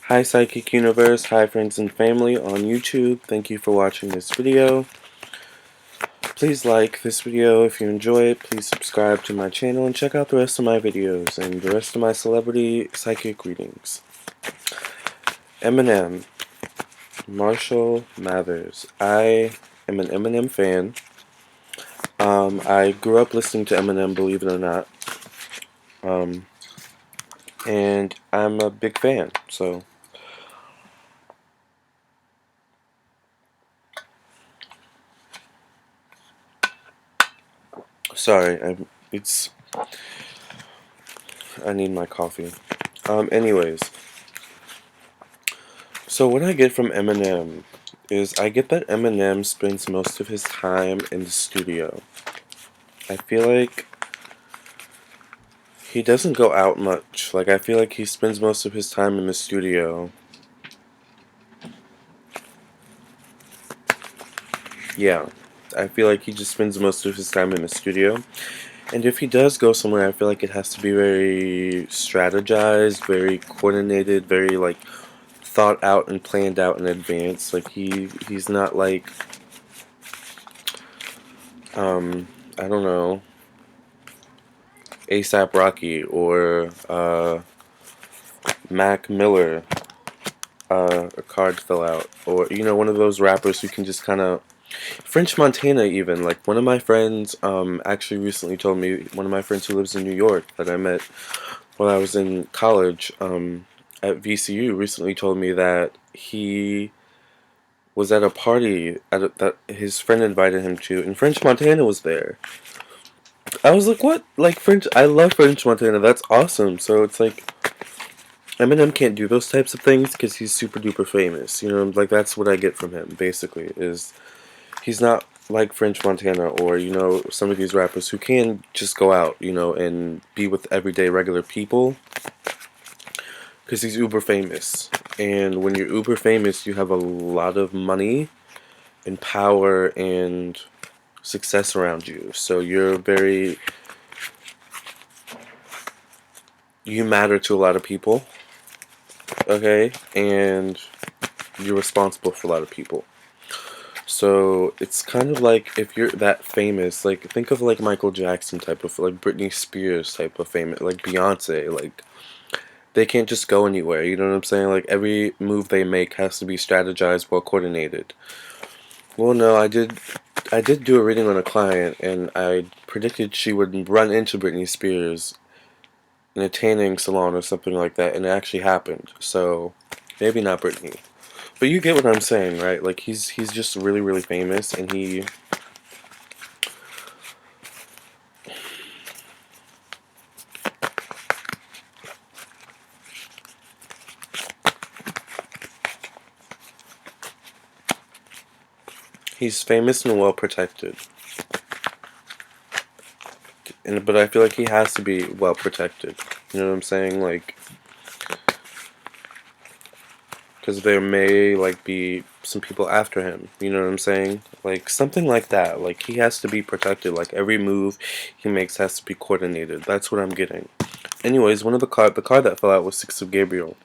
Hi Psychic Universe, hi friends and family on YouTube. Thank you for watching this video. Please like this video if you enjoy it. Please subscribe to my channel and check out the rest of my videos and the rest of my celebrity psychic readings. Eminem, Marshall Mathers. I am an Eminem fan. I grew up listening to Eminem, believe it or not. And I'm a big fan, so sorry, I need my coffee. Anyways, so what I get from Eminem is I get that Eminem spends most of his time in the studio. I feel like he doesn't go out much. Like, I feel like he spends most of his time in the studio. Yeah, I feel like he just spends most of his time in the studio. And if he does go somewhere, I feel like it has to be very strategized, very coordinated, very, like, thought out and planned out in advance. Like, he's not like, I don't know, ASAP Rocky or Mac Miller, a card fell out, or one of those rappers who can just kind of French Montana even. Like one of my friends actually recently told me, one of my friends who lives in New York that I met while I was in college at VCU recently told me that he was at a party that his friend invited him to, and French Montana was there. I was like, what? Like French? I love French Montana. That's awesome. So it's like Eminem can't do those types of things because he's super duper famous. Like that's what I get from him. Basically, is he's not like French Montana or some of these rappers who can just go out, and be with everyday regular people because he's uber famous. And when you're uber famous, you have a lot of money and power and success around you. So you matter to a lot of people, okay? And you're responsible for a lot of people. So it's kind of like if you're that famous, like think of like Michael Jackson type of, like Britney Spears type of famous, like Beyonce, like they can't just go anywhere, you know what I'm saying? Like every move they make has to be strategized, well coordinated. Well, no, I did do a reading on a client and I predicted she would run into Britney Spears in a tanning salon or something like that, and it actually happened. So maybe not Britney. But you get what I'm saying, right? Like he's just really really famous, and he's famous and well protected. But I feel like he has to be well protected. You know what I'm saying? Like, because there may like be some people after him. You know what I'm saying? Like something like that. Like he has to be protected. Like every move he makes has to be coordinated. That's what I'm getting. Anyways, the card that fell out was Six of Gabriel.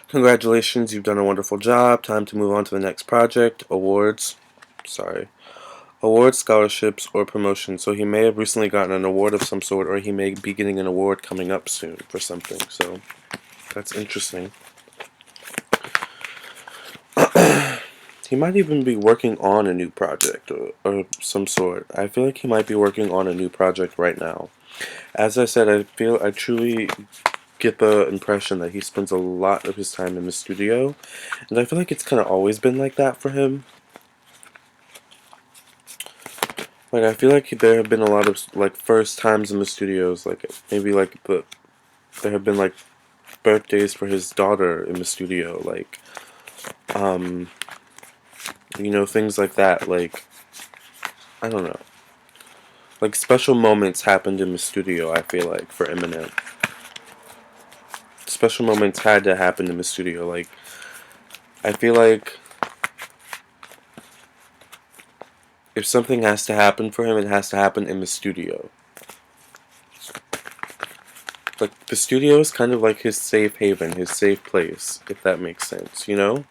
Congratulations, you've done a wonderful job. Time to move on to the next project. Awards. Sorry. Awards, scholarships, or promotion. So he may have recently gotten an award of some sort, or he may be getting an award coming up soon for something. So that's interesting. He might even be working on a new project or some sort. I feel like he might be working on a new project right now. As I said, I truly get the impression that he spends a lot of his time in the studio, and I feel like it's kind of always been like that for him. Like I feel like there have been a lot of like first times in the studios, like maybe like there have been like birthdays for his daughter in the studio, like things like that. Like I don't know, like special moments happened in the studio. I feel like for Eminem, special moments had to happen in the studio. Like I feel like if something has to happen for him, it has to happen in the studio. Like the studio is kind of like his safe haven, his safe place, if that makes sense, you know?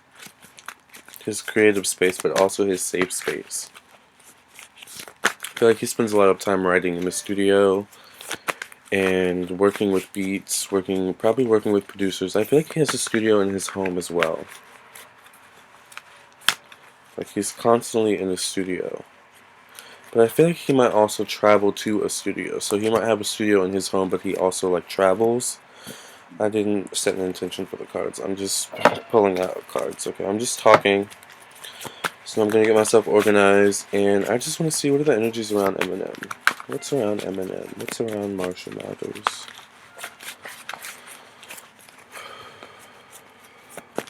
His creative space, but also his safe space. I feel like he spends a lot of time writing in the studio and working with beats, probably working with producers. I feel like he has a studio in his home as well. Like he's constantly in the studio. But I feel like he might also travel to a studio. So he might have a studio in his home, but he also like travels. I didn't set an intention for the cards. I'm just pulling out cards. Okay, I'm just talking. So I'm gonna get myself organized, and I just want to see what are the energies around Eminem. What's around Eminem? What's around Marshall Mathers?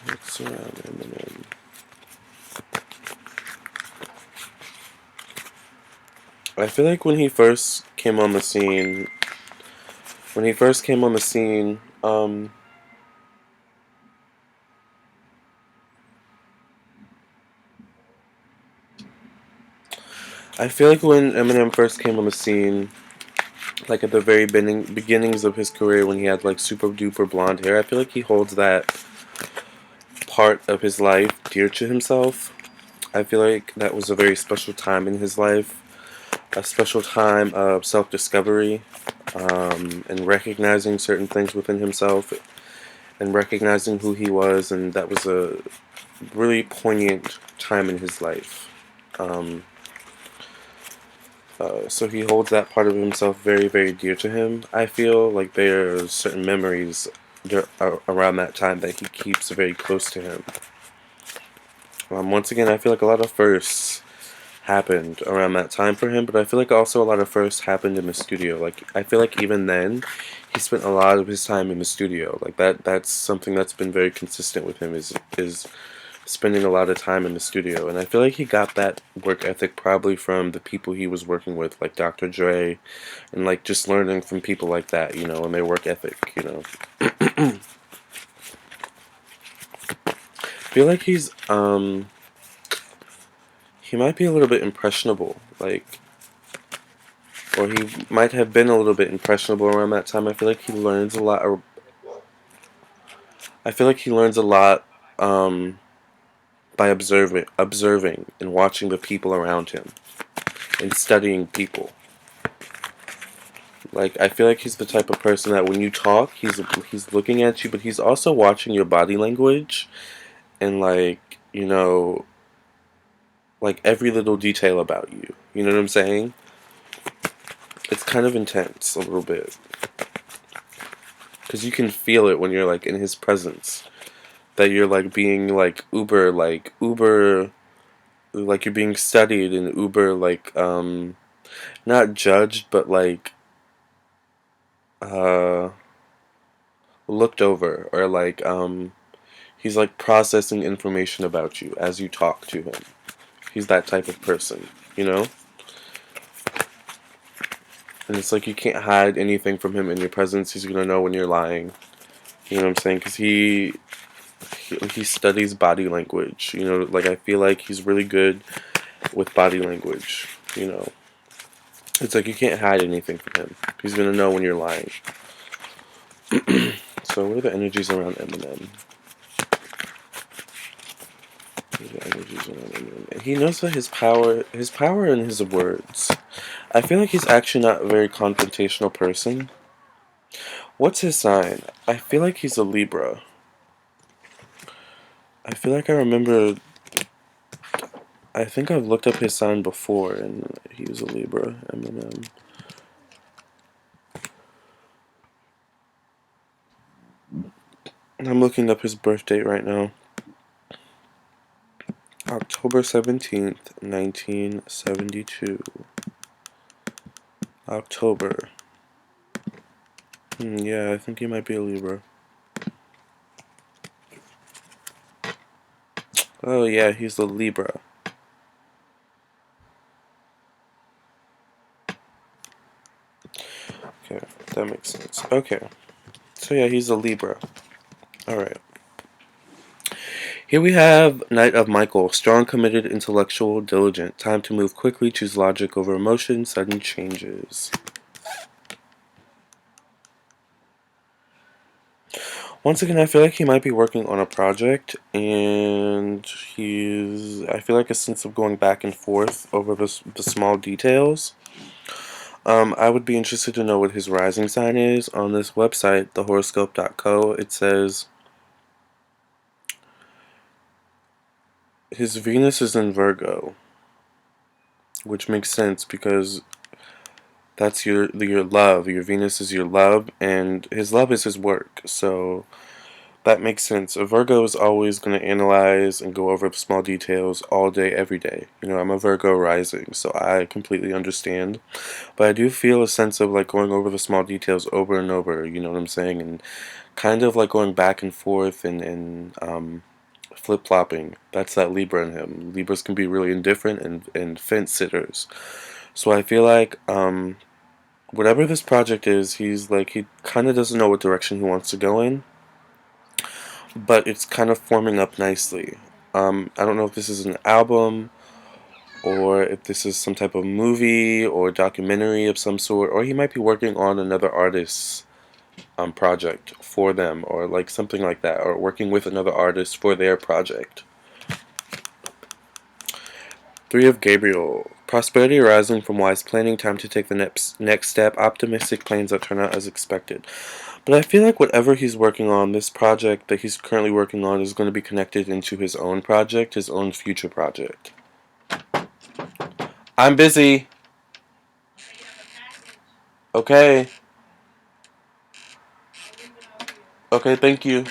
What's around Eminem? I feel like when he first came on the scene, I feel like when Eminem first came on the scene, like at the very beginnings of his career when he had like super duper blonde hair, I feel like he holds that part of his life dear to himself. I feel like that was a very special time in his life, a special time of self-discovery, and recognizing certain things within himself and recognizing who he was, and that was a really poignant time in his life. Um, so he holds that part of himself very, very dear to him. I feel like there are certain memories around that time that he keeps very close to him. Once again, I feel like a lot of firsts happened around that time for him, but I feel like also a lot of firsts happened in the studio. Like I feel like even then, he spent a lot of his time in the studio. Like that's something that's been very consistent with him is spending a lot of time in the studio, and I feel like he got that work ethic probably from the people he was working with, like Dr. Dre, and like just learning from people like that, you know, and their work ethic, you know. I feel like he might be a little bit impressionable, like, or he might have been a little bit impressionable around that time. I feel like he learns a lot. I feel like he learns a lot by observing and watching the people around him and studying people. Like I feel like he's the type of person that when you talk, he's looking at you, but he's also watching your body language and like you know, like every little detail about you. You know what I'm saying? It's kind of intense a little bit because you can feel it when you're like in his presence. That you're like being like you're being studied and uber not judged but like uh looked over or he's like processing information about you as you talk to him. He's that type of person, you know? And it's like you can't hide anything from him in your presence. He's gonna know when you're lying. You know what I'm saying? Because he studies body language. You know, like I feel like he's really good with body language. You know, it's like you can't hide anything from him. He's gonna know when you're lying. So what are the energies around Eminem? He knows that his power in his words. I feel like he's actually not a very confrontational person. What's his sign? I feel like he's a Libra. I feel like I remember. I think I've looked up his sign before, and he was a Libra. Eminem. I'm looking up his birth date right now. October 17th, 1972. October. Yeah, I think he might be a Libra. Oh yeah, he's a Libra. Okay, that makes sense. Okay. So yeah, he's a Libra. Alright. Here we have Knight of Michael. Strong, committed, intellectual, diligent. Time to move quickly, choose logic over emotion, sudden changes. Once again, I feel like he might be working on a project, and I feel like a sense of going back and forth over the small details. I would be interested to know what his rising sign is. On this website, thehoroscope.co, it says his Venus is in Virgo, which makes sense because that's your love. Your Venus is your love, and his love is his work. So that makes sense. A Virgo is always going to analyze and go over the small details all day, every day. You know, I'm a Virgo rising, so I completely understand. But I do feel a sense of like going over the small details over and over, you know what I'm saying? And kind of like going back and forth and flip flopping. That's that Libra in him. Libras can be really indifferent and fence sitters. So I feel like whatever this project is, he kind of doesn't know what direction he wants to go in, but it's kind of forming up nicely. I don't know if this is an album or if this is some type of movie or documentary of some sort, or he might be working on another artist's project for them, or like something like that, or working with another artist for their project. Three of Gabriel. Prosperity arising from wise planning, time to take the next step, optimistic plans that turn out as expected. But I feel like whatever he's working on, this project that he's currently working on is going to be connected into his own project, his own future project. I'm busy. Okay. Okay, thank you.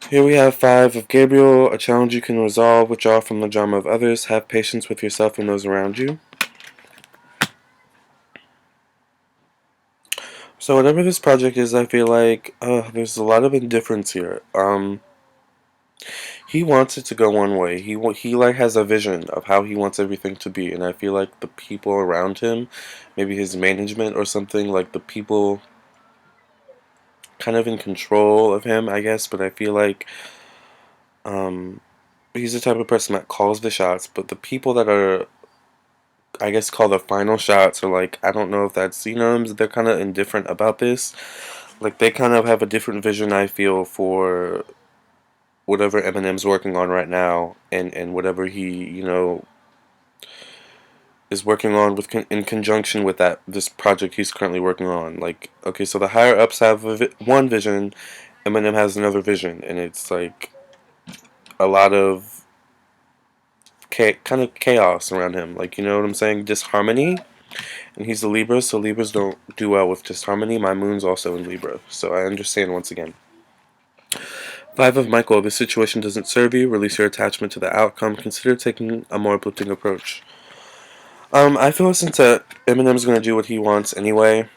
Here we have five of Gabriel, a challenge you can resolve, withdraw from the drama of others, have patience with yourself and those around you. So whatever this project is, I feel like there's a lot of indifference here. He wants it to go one way. He like has a vision of how he wants everything to be, and I feel like the people around him, maybe his management or something, like the people kind of in control of him, I guess. But I feel like um, he's the type of person that calls the shots, but the people that are, I guess, call the final shots are like, I don't know if that's, they're kind of indifferent about this. Like they kind of have a different vision, I feel, for whatever Eminem's working on right now, and whatever he is working on in conjunction with this project he's currently working on. Like, okay, so the higher ups have one vision, Eminem has another vision, and it's like a lot of kind of chaos around him. Like, you know what I'm saying? Disharmony. And he's a Libra, so Libras don't do well with disharmony. My moon's also in Libra, so I understand once again. Five of Michael. This situation doesn't serve you. Release your attachment to the outcome. Consider taking a more uplifting approach. I feel since Eminem's gonna do what he wants anyway.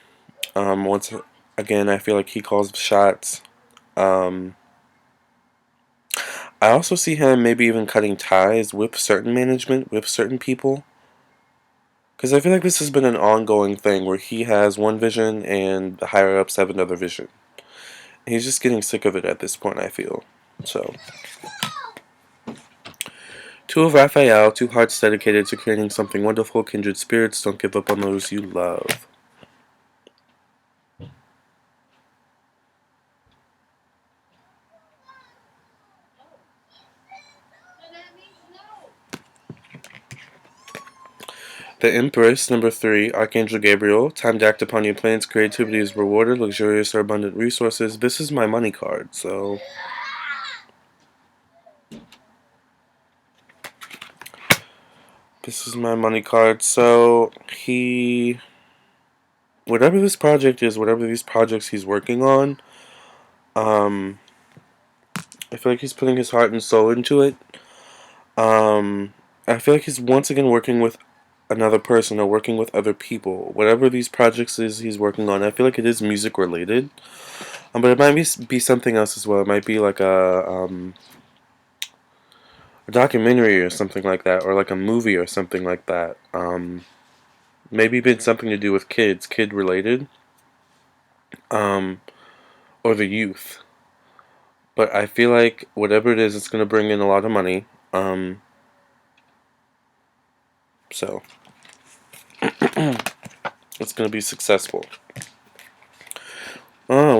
Once again, I feel like he calls the shots. Um, I also see him maybe even cutting ties with certain management, with certain people. Because I feel like this has been an ongoing thing where he has one vision and the higher ups have another vision. He's just getting sick of it at this point, I feel. So, two of Raphael, two hearts dedicated to creating something wonderful, kindred spirits, don't give up on those you love. The Empress, number three, Archangel Gabriel. Time to act upon your plans. Creativity is rewarded. Luxurious or abundant resources. This is my money card, so. This is my money card, so he. Whatever this project is, whatever these projects he's working on, um, I feel like he's putting his heart and soul into it. Um, I feel like he's once again working with another person or working with other people. Whatever these projects is he's working on, I feel like it is music related. But it might be something else as well. It might be like a documentary or something like that, or like a movie or something like that. Maybe been something to do with kids, kid related, um, or the youth. But I feel like whatever it is, it's going to bring in a lot of money. So it's going to be successful.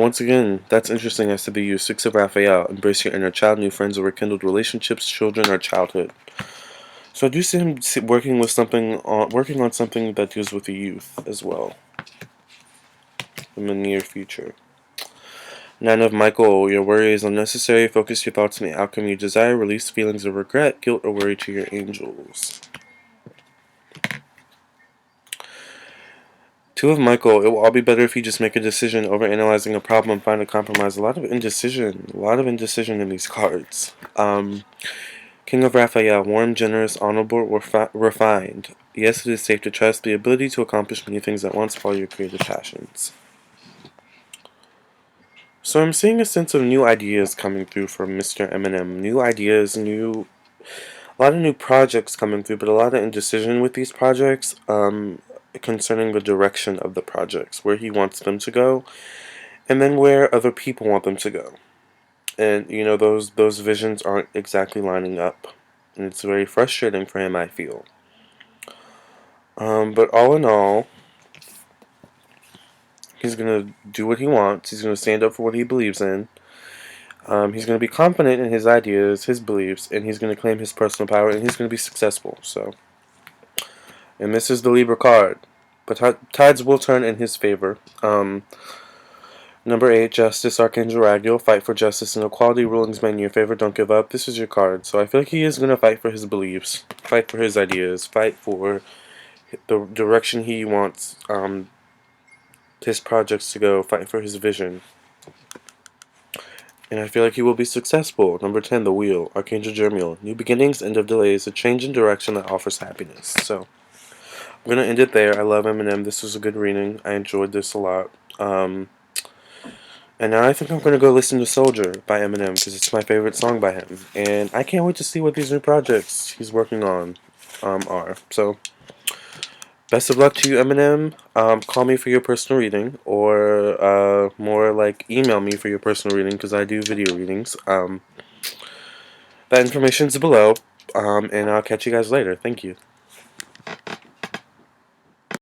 once again, that's interesting. I said the use 6 of Raphael. Embrace your inner child, new friends, or rekindled relationships, children, or childhood. So I do see him working on something that deals with the youth as well in the near future. 9 of Michael, your worry is unnecessary. Focus your thoughts on the outcome you desire. Release feelings of regret, guilt, or worry to your angels. 2 of Michael, it will all be better if you just make a decision over analyzing a problem, find a compromise. A lot of indecision in these cards. King of Raphael, warm, generous, honorable, refined. Yes, it is safe to trust the ability to accomplish many things at once. Follow your creative passions. So I'm seeing a sense of new ideas coming through from Mr. Eminem. New ideas, a lot of new projects coming through, but a lot of indecision with these projects concerning the direction of the projects, where he wants them to go, and then where other people want them to go. And those visions aren't exactly lining up, and it's very frustrating for him, I feel. But all in all, he's gonna do what he wants. He's gonna stand up for what he believes in. He's gonna be confident in his ideas, his beliefs, and he's gonna claim his personal power, and he's gonna be successful. So, and this is the Libra card, but tides will turn in his favor. Number 8, Justice, Archangel Raguel, fight for justice and equality, rulings made in your favor, don't give up. This is your card. So I feel like he is going to fight for his beliefs, fight for his ideas, fight for the direction he wants his projects to go, fight for his vision. And I feel like he will be successful. Number 10, the Wheel, Archangel Jermiel, new beginnings, end of delays, a change in direction that offers happiness. So I'm going to end it there. I love Eminem. This was a good reading. I enjoyed this a lot. And now I think I'm going to go listen to Soldier by Eminem because it's my favorite song by him. And I can't wait to see what these new projects he's working on are. So, best of luck to you, Eminem. Call me for your personal reading, or more like email me for your personal reading because I do video readings. That information's below. And I'll catch you guys later. Thank you.